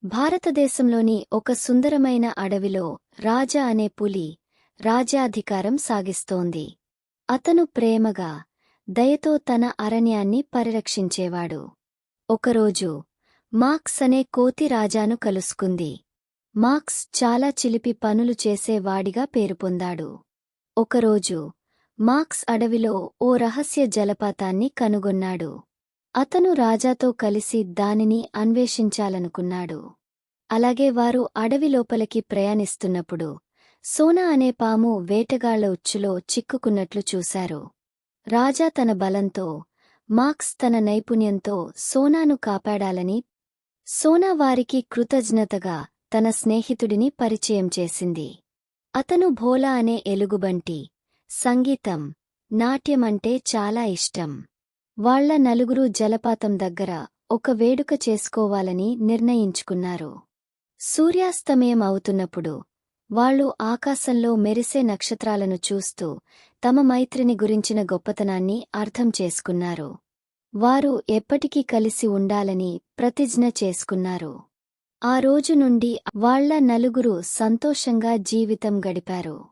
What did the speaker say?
భారతదేశంలోని ఒక సుందరమైన అడవిలో రాజా అనే పులి రాజ్యాధికారం సాగిస్తోంది. అతను ప్రేమగా, దయతో తన అరణ్యాన్ని పరిరక్షించేవాడు. ఒకరోజు మాక్స్ అనే కోతి రాజాను కలుసుకుంది. మాక్స్ చాలా చిలిపి పనులు చేసేవాడిగా పేరు పొందాడు. ఒకరోజు మాక్స్ అడవిలో ఓ రహస్య జలపాతాన్ని కనుగొన్నాడు. అతను రాజాతో కలిసి దానిని అన్వేషించాలనుకున్నాడు. అలాగే వారు అడవి లోపలికి ప్రయాణిస్తున్నప్పుడు సోనా అనే పాము వేటగాళ్ల ఉచ్చులో చిక్కుకున్నట్లు చూశారు. రాజా తన బలంతో, మాక్స్ తన నైపుణ్యంతో సోనాను కాపాడాలని సోనా వారికి కృతజ్ఞతగా తన స్నేహితుడిని పరిచయం చేసింది. అతను భోలా అనే ఎలుగుబంటి. సంగీతం, నాట్యమంటే చాలా ఇష్టం. వాళ్ళ నలుగురు జలపాతం దగ్గర ఒక వేడుక చేసుకోవాలని నిర్ణయించుకున్నారు. సూర్యాస్తమయం అవుతున్నప్పుడు వాళ్ళు ఆకాశంలో మెరిసే నక్షత్రాలను చూస్తూ తమ మైత్రిని గురించిన గొప్పతనాన్ని అర్థం చేసుకున్నారు. వారు ఎప్పటికీ కలిసి ఉండాలని ప్రతిజ్ఞ చేసుకున్నారు. ఆ రోజు నుండి వాళ్ళ నలుగురు సంతోషంగా జీవితం గడిపారు.